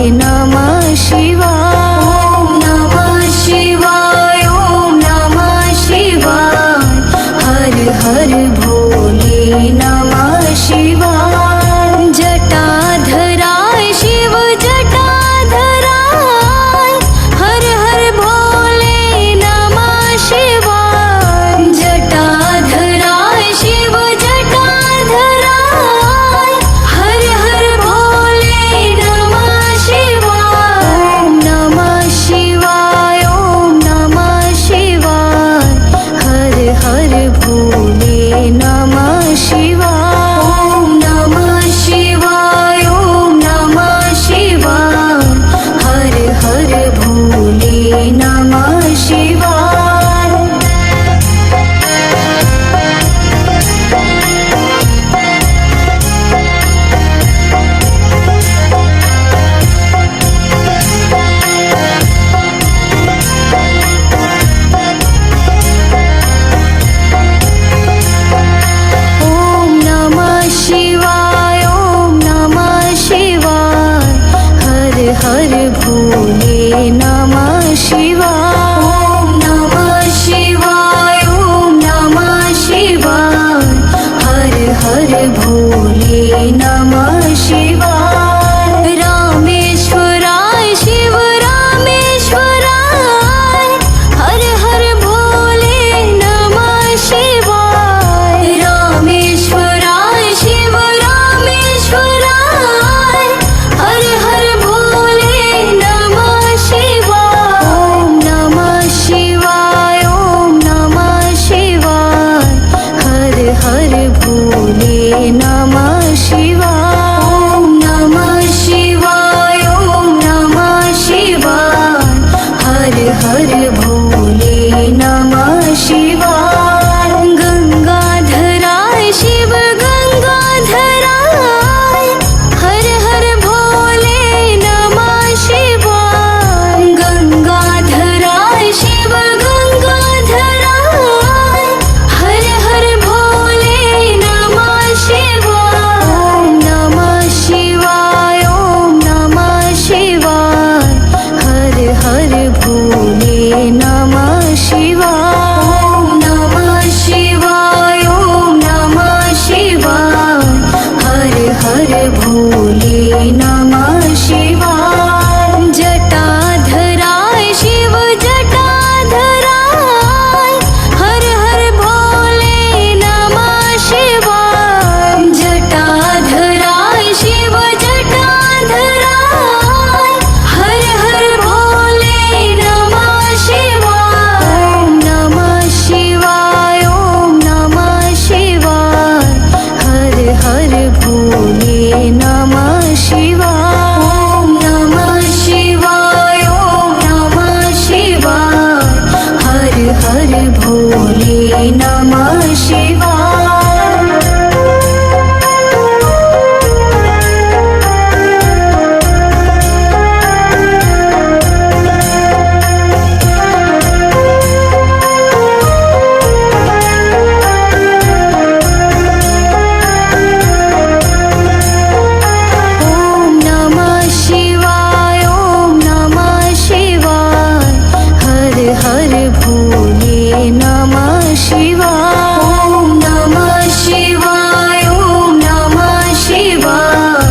नमः शिवाय। ॐ नमः शिवाय, ॐ नमः शिवाय। हर हर भोले नमः शिवाय। जटाधराय शिव जटाधराय, हर हर भोले नमः शिवाय। जटाधराय शिव जटाधराय, हर हर भोले नमः शिवाय। ॐ नमः शिवाय, ॐ नमः शिवाय। हर हर भोले नमः शिवाय। ॐ नमः शिवाय, ॐ नमः शिवाय। हर हर भोले नमः शिवाय। ॐ नमः शिवाय, ॐ नमः शिवाय। हर हर भोले नमः शिवाय। ॐ नमः शिवाय, ॐ नमः शिवाय। हर हर भोले नमः शिवाय। रामेश्वराय शिव रामेश्वराय, हर हर भोले नमः शिवाय। रामेश्वराय शिव रामेश्वराय, हर हर भोले नमः शिवाय। ॐ नमः शिवाय, ॐ नमः शिवाय। हर हर भोले नमः शिवाय। ॐ नमः शिवाय, ॐ नमः शिवाय। हर हर भोले नमः शिवाय। गंगाधराय शिव गंगाधराय, हर हर भोले नमः शिवाय। गंगाधराय शिव गंगाधराय, हर हर भोले नमः शिवाय। ॐ नमः शिवाय, ॐ नमः शिवाय। हर हर भोले नमः शिवाय। ॐ नमः शिवाय, ॐ नमः शिवाय। हर हर भोले नमः शिवाय। जटाधराय शिव जटाधराय, हर हर भोले नमः शिवाय। जटाधराय शिव जटाधराय, हर हर भोले नमः शिवाय। ॐ नमः शिवाय, ॐ नमः शिवाय। हर हर भोले नमः शिवाय। ॐ नमः शिवाय, ॐ नमः शिवाय। हर हर भोले नमः शिवाय। ॐ नमः शिवाय, ॐ नमः शिवाय। हर हर भोले नमः शिवाय। ॐ नमः शिवाय, ॐ नमः शिवाय।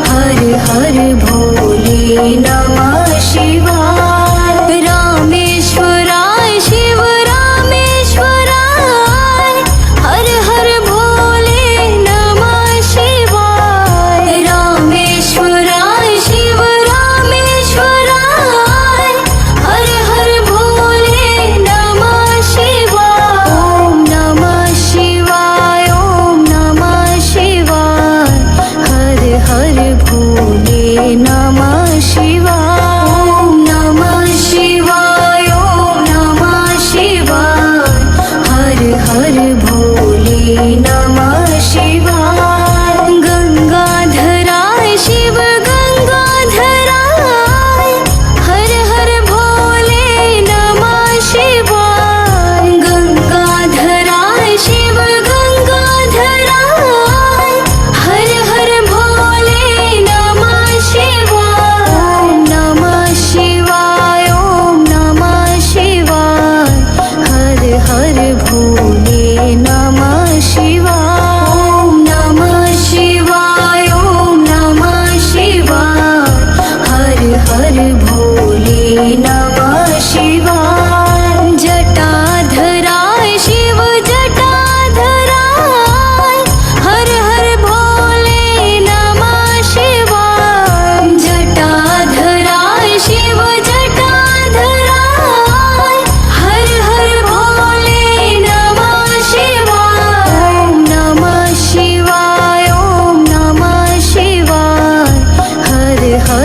हर हर भोले नमः शिवाय। रामेश्वराय शिव रामेश्वराय, हर हर भोले नमः शिवाय। रामेश्वराय शिव रामेश्वराय, हर हर भोले नमः शिवाय। ॐ नमः शिवाय, ॐ नमः शिवाय। हर हर भोले नमः शिवाय।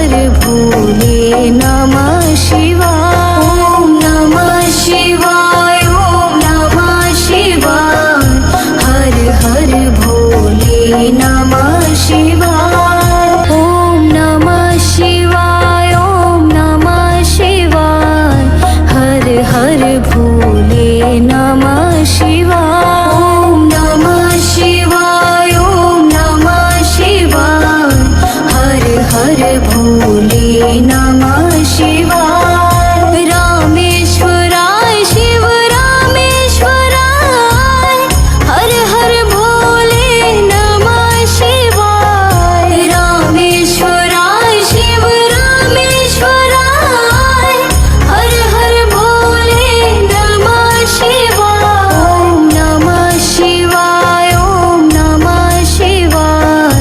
हर भोले नमः शिवाय। ॐ नमः शिवाय, ॐ नमः शिवाय, हर हर भोले नमः शिवाय। ॐ नमः शिवाय, ॐ नमः शिवाय, हर हर भोले नमः शिवाय। ॐ नमः शिवाय, ॐ नमः शिवाय, हर हर भोले नमः शिवाय। रामेश्वराय शिव रामेश्वराय, हर हर भोले नमः शिवाय। रामेश्वराय शिव रामेश्वराय, हर हर भोले नमः शिवाय। ॐ नमः शिवाय, ॐ नमः शिवाय,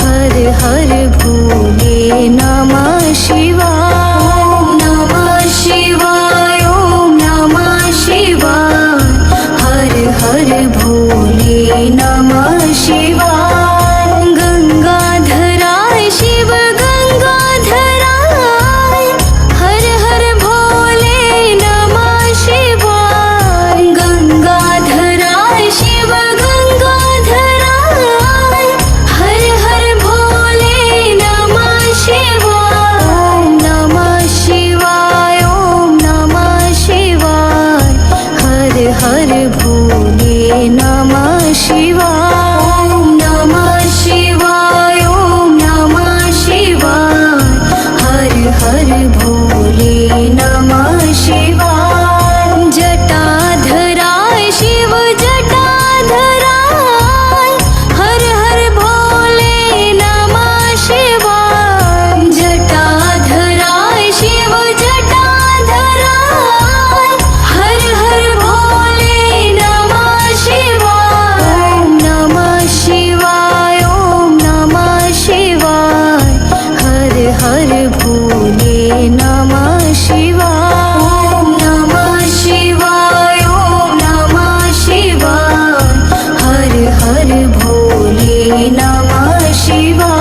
हर हर भोले नमः शिवाय। ॐ नमः शिवाय, ॐ नमः शिवाय, हर हर भोले नमः शिवाय। गंगाधराय शिव गंगाधराय, हर हर भोले नमः शिवाय। गंगाधराय शिव गंगाधराय, हर हर भोले नमः शिवाय। ॐ नमः शिवाय, ॐ नमः शिवाय, हर हर भोले नमः शिवाय। ॐ नमः शिवाय, ॐ नमः शिवाय, हर हर भोले नमः शिवाय। जटाधराय शिव जटाधराय, हर हर भोले नमः शिवाय। जटाधराय शिव जटाधराय, हर हर भोले नमः शिवाय। ॐ नमः शिवाय, ॐ नमः शिवाय, हर हर भोले नमः शिवाय। ॐ नमः शिवाय, ॐ नमः शिवाय, हर हर भोले नमः शिवाय।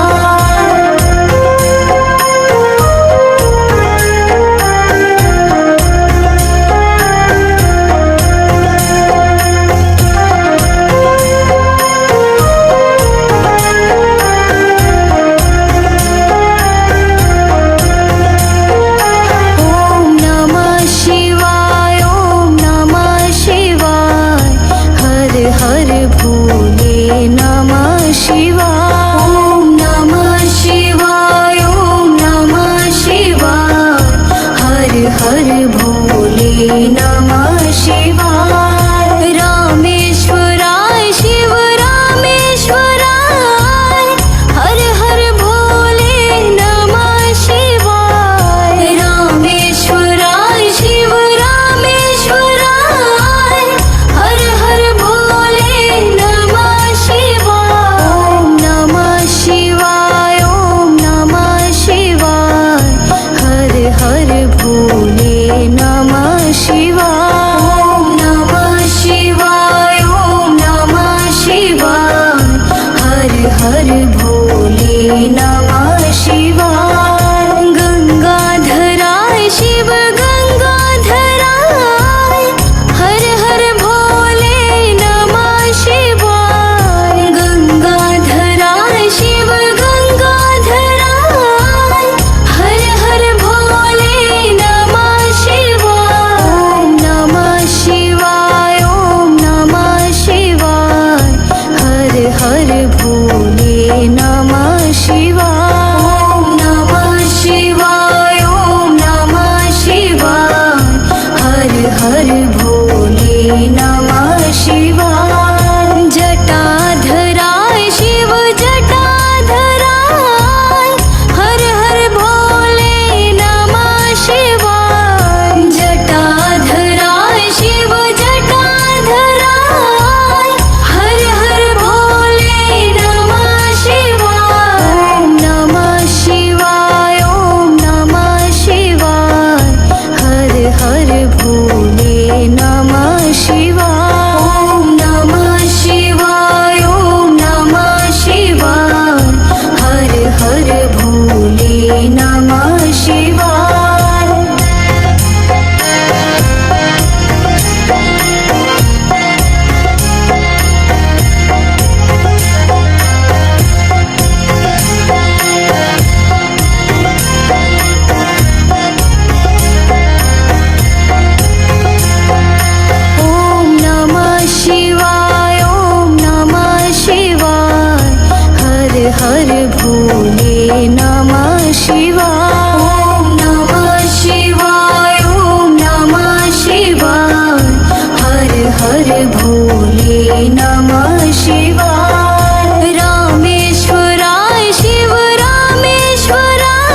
शिवाय नमः शिवाय ॐ नमः शिवाय हर हर भोले नमः शिवाय रामेश्वराय शिव रामेश्वराय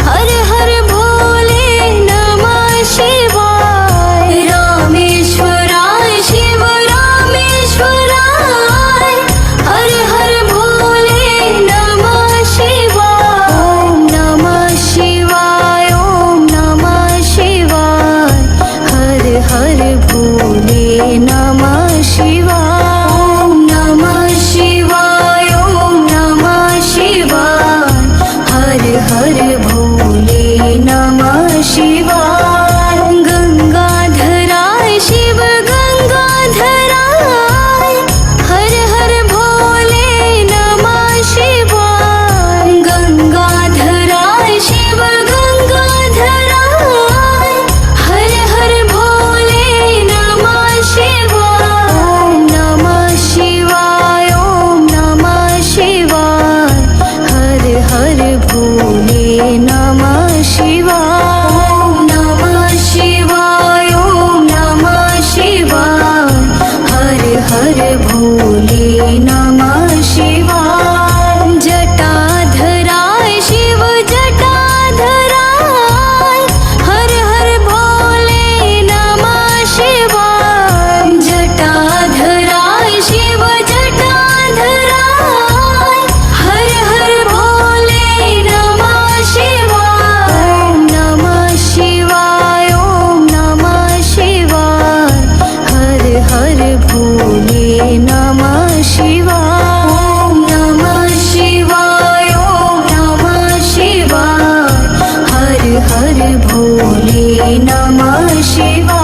हर हर भोले नमः शिवाय रामेश्वराय शिव रामेश्वराय हर हर भोले नमः शिवाय ॐ नमः शिवाय ॐ नमः शिवाय हर हर भोले नमः शिवाय ॐ नमः शिवाय ॐ नमः शिवाय हर हर भोले नमः शिवाय गंगाधराय शिव गंगाधराय हर हर भोले नमः शिवाय गंगाधराय शिव गंगाधराय हर हर भोले नमः शिवाय ॐ नमः शिवाय ॐ नमः शिवाय हर हर भोले नमः शिवाय ॐ नमः शिवाय ॐ नमः शिवाय हर हर भोले नमः शिवाय जटाधराय शिव जटाधराय हर हर भोले नमः शिवाय जटाधराय शिव जटाधराय हर हर भोले नमः शिवाय ॐ नमः शिवाय ॐ नमः शिवाय हर हर भोले नमः शिवाय ॐ नमः शिवाय ॐ नमः शिवाय हर हर भोले नमः शिवाय